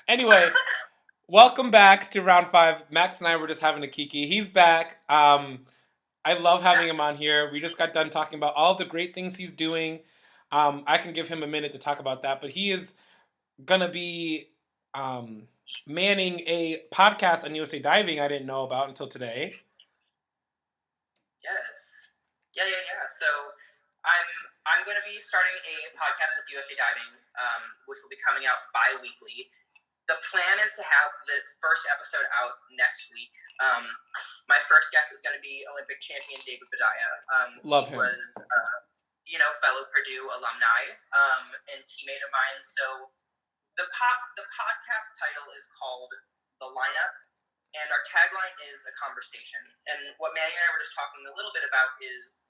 Anyway, welcome back to round five. Max and I were just having a kiki. He's back. I love having him on here. We just got done talking about all the great things he's doing. I can give him a minute to talk about that, but he is gonna be um, manning a podcast on USA Diving I didn't know about until today. Yes. Yeah. So I'm I'm going to be starting a podcast with USA Diving, which will be coming out bi-weekly. The plan is to have the first episode out next week. My first guest is going to be Olympic champion David Badaya. Love He him. was, fellow Purdue alumni and teammate of mine. So the podcast title is called The Lineup, and our tagline is a conversation. And what Manny and I were just talking a little bit about is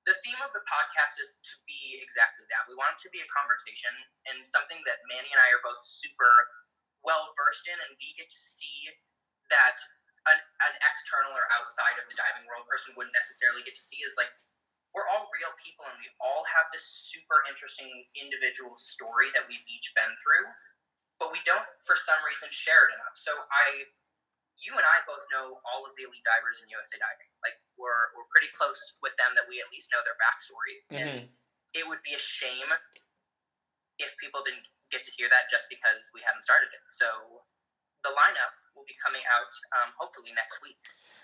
the theme of the podcast is to be exactly that. We want it to be a conversation and something that Manny and I are both super well versed in, and we get to see that an external or outside of the diving world person wouldn't necessarily get to see is like we're all real people and we all have this super interesting individual story that we've each been through, but we don't for some reason share it enough. So you and I both know all of the elite divers in USA Diving. Like we're pretty close with them that we at least know their backstory. And it would be a shame if people didn't get to hear that just because we haven't started it. So the lineup will be coming out hopefully next week.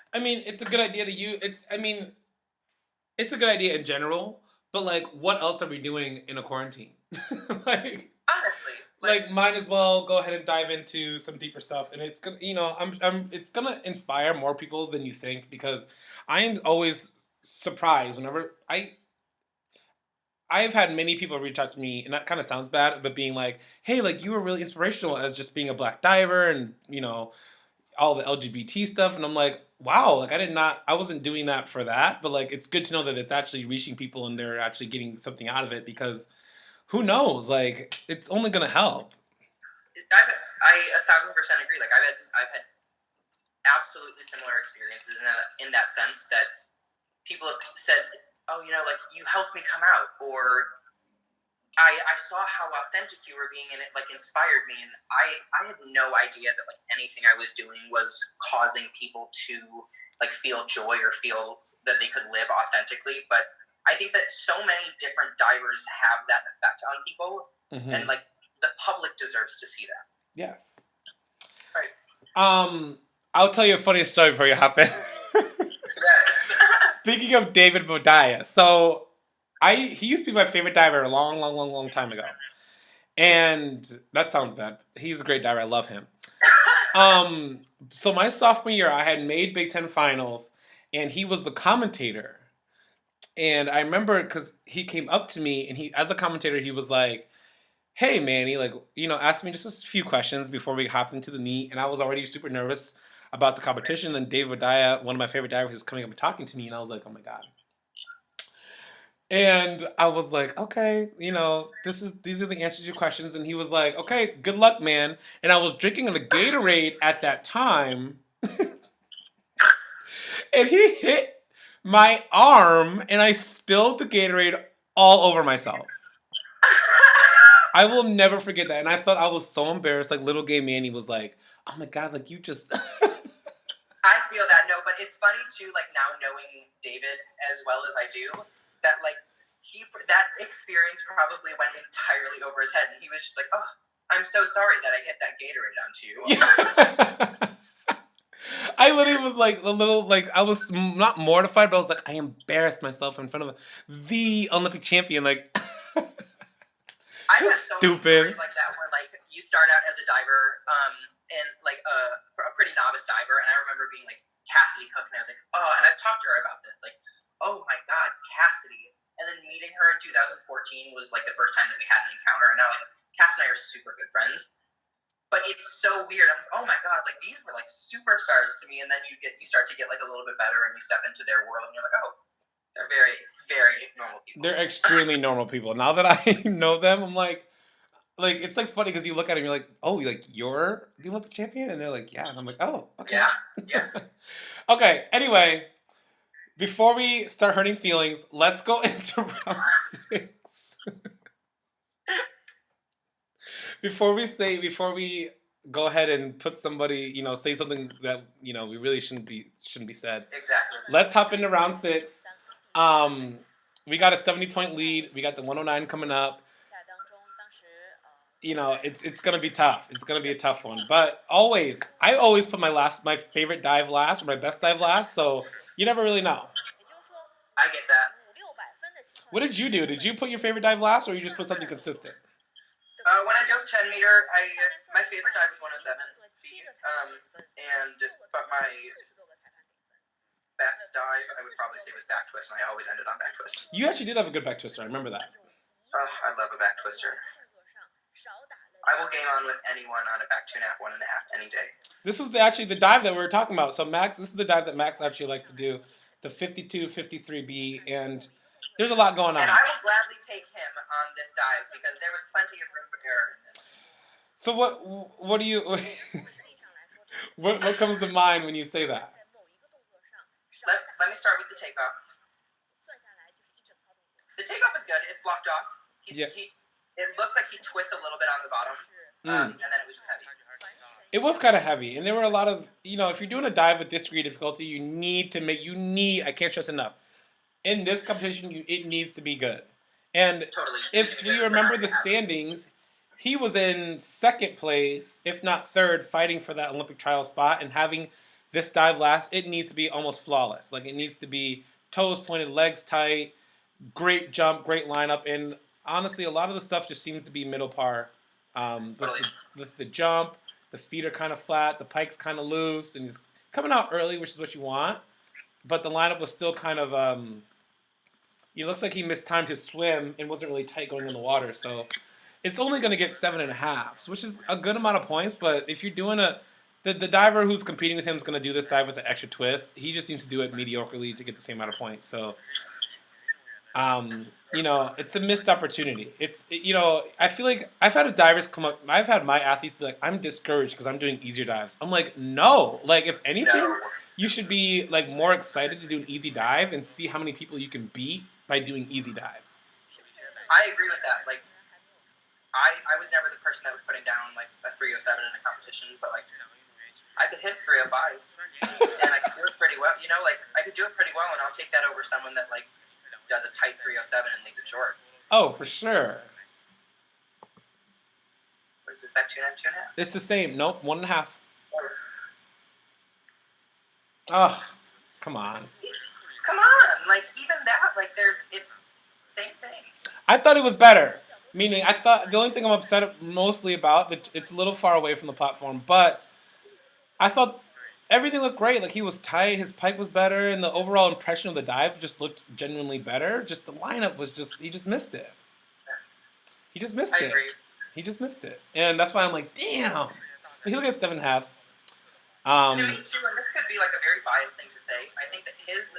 I mean, it's a good idea to use. It's a good idea in general, but like, what else are we doing in a quarantine? Like, honestly, like might as well go ahead and dive into some deeper stuff, and it's gonna, it's gonna inspire more people than you think, because I am always surprised whenever I've had many people reach out to me, and that kind of sounds bad, but being like, "Hey, like you were really inspirational as just being a black diver, and all the LGBT stuff," and I'm like, wow, like I wasn't doing that for that, but like it's good to know that it's actually reaching people and they're actually getting something out of it, because who knows, like it's only gonna help. I 1,000% agree. Like I've had absolutely similar experiences in that sense that people have said, oh, like you helped me come out, or I saw how authentic you were being, and it like inspired me. And I had no idea that like anything I was doing was causing people to like feel joy or feel that they could live authentically. But I think that so many different divers have that effect on people, and like the public deserves to see that. Yes. Right. I'll tell you a funny story before you hop in. Yes. Speaking of David Badaya, so he used to be my favorite diver a long time ago. And that sounds bad. He's a great diver. I love him. So my sophomore year, I had made Big Ten finals, and he was the commentator. And I remember because he came up to me, and as a commentator, he was like, "Hey, Manny, like, ask me just a few questions before we hop into the meet." And I was already super nervous about the competition. Then David Badaya, one of my favorite divers, is coming up and talking to me, and I was like, "Oh my god." And I was like, okay, these are the answers to your questions. And he was like, okay, good luck, man. And I was drinking the Gatorade at that time. And he hit my arm, and I spilled the Gatorade all over myself. I will never forget that. And I thought I was so embarrassed. Like, little gay Manny was like, oh my god, like you just... I feel that, no, but it's funny too, like now knowing David as well as I do, that like that experience probably went entirely over his head, and he was just like, "Oh, I'm so sorry that I hit that Gatorade onto you." Yeah. I literally was like a little, like I was not mortified, but I was like, I embarrassed myself in front of the Olympic champion, like. I've had so many stories like that where like you start out as a diver, and like a pretty novice diver, and I remember being like Cassidy Cook, and I was like, oh, and I've talked to her about this, like, oh my god, Cassidy. And then meeting her in 2014 was like the first time that we had an encounter, and now like Cass and I are super good friends. But it's so weird. I'm like, oh my god, like these were like superstars to me, and then you start to get like a little bit better, and you step into their world, and you're like, oh, they're very, very normal people. They're extremely normal people. Now that I know them, I'm like it's like funny because you look at them, you're like, oh, you're the Olympic champion, and they're like, yeah, and I'm like, oh, okay. Yeah. Yes. Okay. Anyway. Before we start hurting feelings, let's go into round 6. Before we go ahead and put somebody, say something that we really shouldn't be said. Exactly. Let's hop into round six. Um, we got a 70-point lead. We got the 109 coming up. It's gonna be tough. It's gonna be a tough one. But I always put my favorite dive last or my best dive last. So you never really know. I get that. What did you do? Did you put your favorite dive last, or you just put something consistent? When I dove 10 meter, my favorite dive was 107 feet. But my best dive, I would probably say, was back twist, and I always ended on back twist. You actually did have a good back twister. I remember that. I love a back twister. I will game on with anyone on a back 2.5, 1.5 any day. This was actually the dive that we were talking about. So Max, this is the dive that Max actually likes to do, the 52, 53B, and there's a lot going on. And I will gladly take him on this dive because there was plenty of room for error in this. So what do you what comes to mind when you say that? Let me start with the takeoff. The takeoff is good. It's blocked off. It looks like he twists a little bit on the bottom, and then it was just heavy. It was kind of heavy, and there were a lot of, if you're doing a dive with this degree of difficulty, I can't stress enough, in this competition, it needs to be good. And Totally. if you remember the standings, he was in second place, if not third, fighting for that Olympic trial spot, and having this dive last, it needs to be almost flawless. Like, it needs to be toes pointed, legs tight, great jump, great lineup, and honestly, a lot of the stuff just seems to be middle par. With the jump, the feet are kind of flat, the pike's kind of loose, and he's coming out early, which is what you want. But the lineup was still kind of, it looks like he mistimed his swim and wasn't really tight going in the water. So it's only going to get 7.5, which is a good amount of points. But if you're doing the diver who's competing with him is going to do this dive with an extra twist. He just needs to do it mediocrely to get the same amount of points. So, it's a missed opportunity. I feel like I've had divers come up. I've had my athletes be like, "I'm discouraged because I'm doing easier dives." I'm like, no. Like, if anything, you should be like more excited to do an easy dive and see how many people you can beat by doing easy dives. I agree with that. Like, I was never the person that was putting down like a 307 in a competition, but like I could hit 305 and I could do it pretty well. I could do it pretty well, and I'll take that over someone that like does a tight 307 and leaves it short. Oh, for sure. What is this, back 2.5? It's the same. Nope, 1.5. Oh, come on. Come on. Like, even that, like, it's same thing. I thought it was better. Meaning, I thought the only thing I'm upset mostly about, it's a little far away from the platform, but I thought everything looked great. Like, he was tight, his pike was better, and the overall impression of the dive just looked genuinely better. Just the lineup was he just missed it. He just missed I it. agree. He just missed it. And that's why I'm like, damn. But he'll get 7.5. Me too, and this could be like a very biased thing to say. I think that his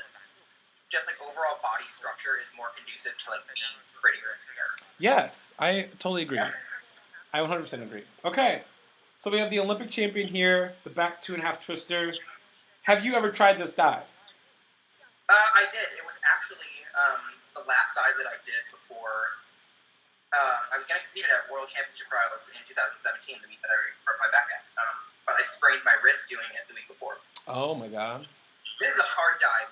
just like overall body structure is more conducive to like being prettier in hair. Yes, I totally agree. I 100% agree. Okay, so we have the Olympic champion here, the back 2.5 twister. Have you ever tried this dive? I did. It was actually the last dive that I did before. I was going to compete at World Championship Trials in 2017, the meet that I broke my back at. But I sprained my wrist doing it the week before. Oh my god. This is a hard dive.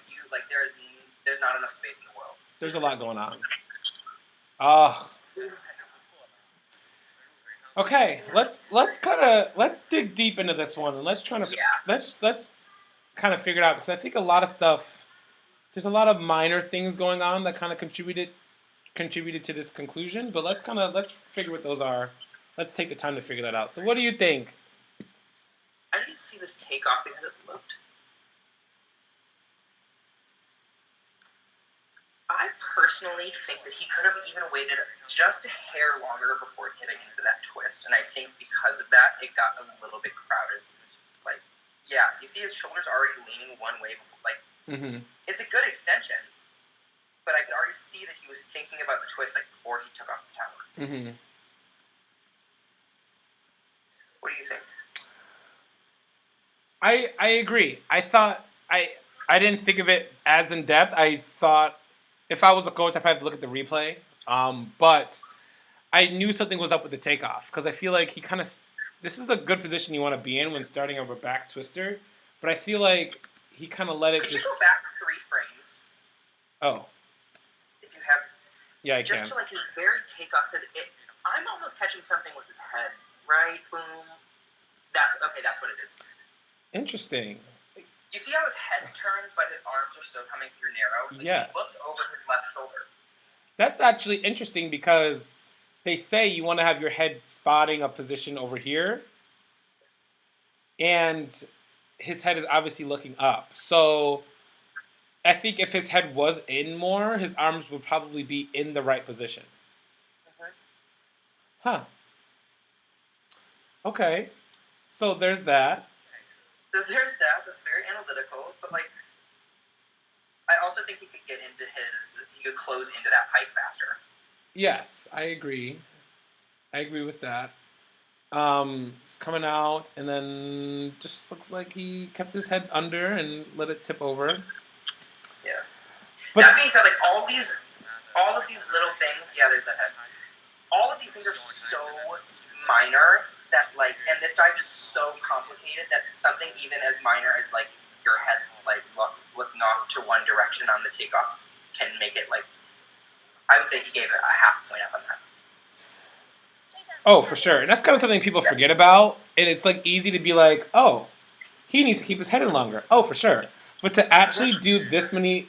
There's not enough space in the world. There's a lot going on. Oh. Okay, let's dig deep into this one and let's kind of figure it out, because I think a lot of stuff, there's a lot of minor things going on that kind of contributed to this conclusion, but let's figure what those are. Let's take the time to figure that out. So what do you think? I didn't see this takeoff because it looked. I personally think that he could have even waited just a hair longer before hitting into that twist, and I think because of that, it got a little bit crowded. Like, yeah, you see his shoulders already leaning one way before, like, It's a good extension, but I could already see that he was thinking about the twist like before he took off the tower. What do you think? I agree. I thought I didn't think of it as in depth. I thought if I was a coach, I'd probably have to look at the replay. But I knew something was up with the takeoff, because I feel like he kind of this is a good position you want to be in when starting over back twister, but I feel like he kind of let it Could you just. go back 3 frames Oh, if you have yeah, I just can. to like his very takeoff? Because I'm almost catching something with his head. Right, boom. That's what it is. Interesting. You see how his head turns, but his arms are still coming through narrow? Like, Yes. he looks over his left shoulder. That's actually interesting because they say you want to have your head spotting a position over here, and his head is obviously looking up. So I think if his head was in more, his arms would probably be in the right position. Mhm. Huh. Okay. So there's that. So there's that. That's very analytical, but like, I also think he could close into that pike faster. Yes, I agree. I agree with that. It's coming out, and then just looks like he kept his head under and let it tip over. Yeah. But That being said, like all of these little things, yeah, there's a head. All of these things are so minor that like, and this dive is so complicated that something even as minor as like your head's like looking off to one direction on the takeoff can make it like. I would say he gave it a half point up on that. oh, for sure, and that's kind of something people forget about. And it's like easy to be like, oh, he needs to keep his head in longer. Oh, for sure. But to actually do this many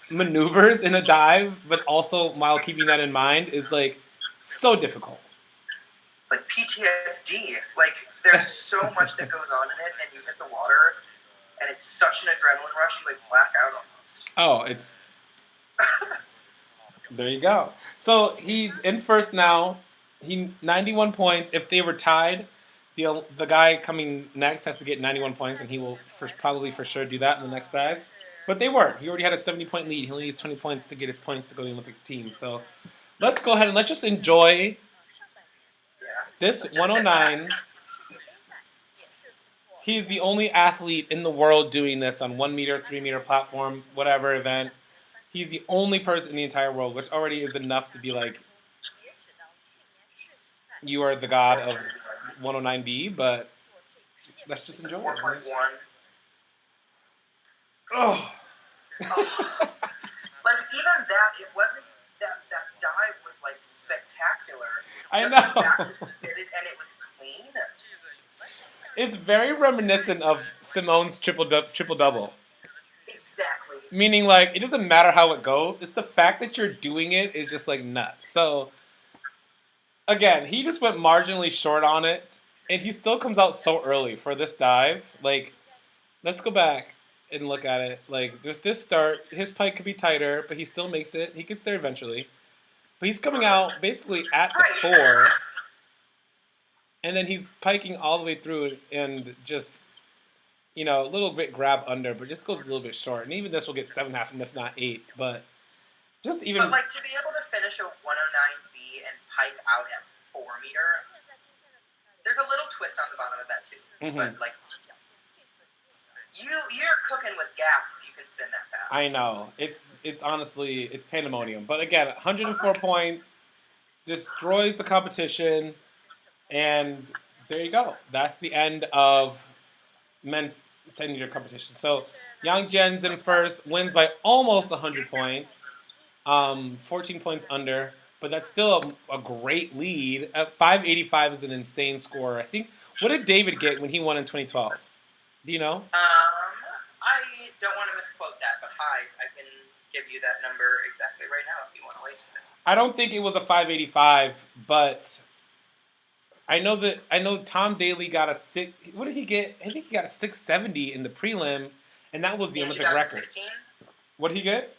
maneuvers in a dive, but also while keeping that in mind, is like so difficult. It's like PTSD. Like there's so much that goes on in it, and you hit the water, and it's such an adrenaline rush, you like black out almost. Oh, it's there you go. So he's in first now. He 91 points. If they were tied, the guy coming next has to get 91 points, and he will probably for sure do that in the next dive. But they weren't. He already had a 70-point lead. He only needs 20 points to get his points to go to the Olympic team. So let's go ahead and let's just enjoy this 109. He's the only athlete in the world doing this on 1 meter, 3 meter platform, whatever event. He's the only person in the entire world, which already is enough to be like, you are the god of 109B, but let's just enjoy it. 4.1. Oh. Like even that, it wasn't that dive was like spectacular. I Just know. the fact that he did it and it was clean. It's very reminiscent of Simone's triple double. Exactly. Meaning, like, it doesn't matter how it goes. It's the fact that you're doing it is just like nuts. So again, he just went marginally short on it, and he still comes out so early for this dive. Like, let's go back and look at it. Like, with this start, his pike could be tighter, but he still makes it. He gets there eventually. But he's coming out basically at the 4, and then he's piking all the way through and just, a little bit grab under, but just goes a little bit short. And even this will get 7.5, if not 8. But just even. But like to be able to finish a 109B and pike out at 4 meter, there's a little twist on the bottom of that too. Mhm. But like, you're cooking with gas if you can spin that fast. I know. It's honestly, it's pandemonium. But again, 104 points, destroys the competition, and there you go. That's the end of men's 10-meter competition. So Yang Jen's in first, wins by almost 100 points, 14 points under, but that's still a great lead. At 585 is an insane score. I think, what did David get when he won in 2012? Do you know? I don't want to misquote that, but I can give you that number exactly right now if you want to wait 2 seconds. I don't think it was a 585, but I know Tom Daly got a 6. What did he get? I think he got a 670 in the prelim, and that was the Olympic record. 2016? What did he get?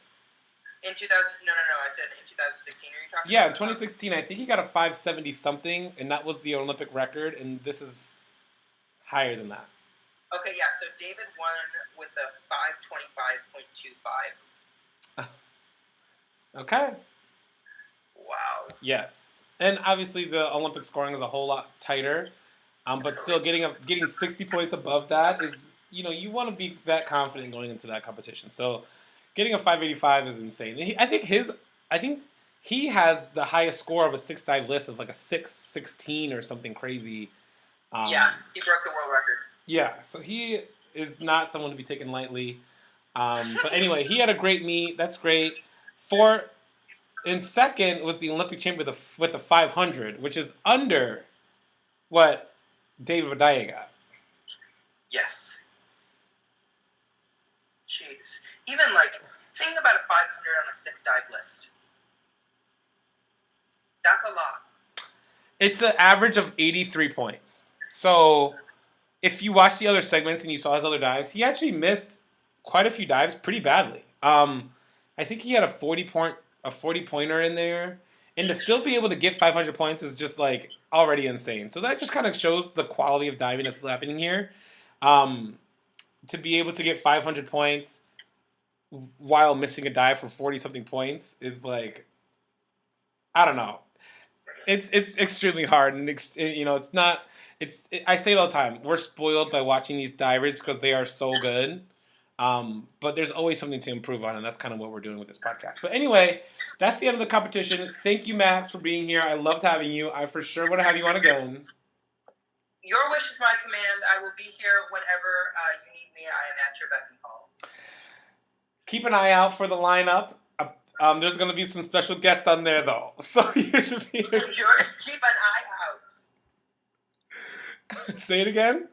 In 2000? No. I said in 2016. Are you talking? Yeah, in about? 2016, I think he got a 570 something, and that was the Olympic record, and this is higher than that. Okay, yeah. So David won with a 525.25. Okay. Wow. Yes, and obviously the Olympic scoring is a whole lot tighter, but still getting 60 points above that is, you want to be that confident going into that competition. So getting a 585 is insane. And I think he has the highest score of a 6 dive list of like a 616 or something crazy. Yeah, he broke the world record. Yeah, so he is not someone to be taken lightly. But anyway, he had a great meet. That's great. In second was the Olympic champion with the 500, which is under what David Badaya got. Yes. Jeez. Even like, think about a 500 on a 6-dive list. That's a lot. It's an average of 83 points. So if you watch the other segments and you saw his other dives, he actually missed quite a few dives pretty badly. I think he had a 40-pointer in there, and to still be able to get 500 points is just like already insane. So that just kind of shows the quality of diving that's happening here. To be able to get 500 points while missing a dive for 40-something points is like, I don't know. It's extremely hard, and it's not. I say it all the time. We're spoiled by watching these divers because they are so good. But there's always something to improve on, and that's kind of what we're doing with this podcast. But anyway, that's the end of the competition. Thank you, Max, for being here. I loved having you. I for sure want to have you on again. Your wish is my command. I will be here whenever you need me. I am at your beck and call. Keep an eye out for the lineup. There's going to be some special guests on there, though. So you should be... Keep an eye out. Say it again?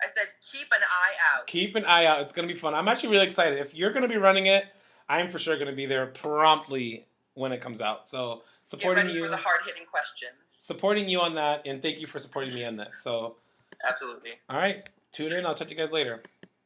I said keep an eye out. Keep an eye out. It's going to be fun. I'm actually really excited. If you're going to be running it, I'm for sure going to be there promptly when it comes out. So supporting Get ready you... for the hard-hitting questions. Supporting you on that, and thank you for supporting me on this. So absolutely. All right. Tune in. I'll chat to you guys later.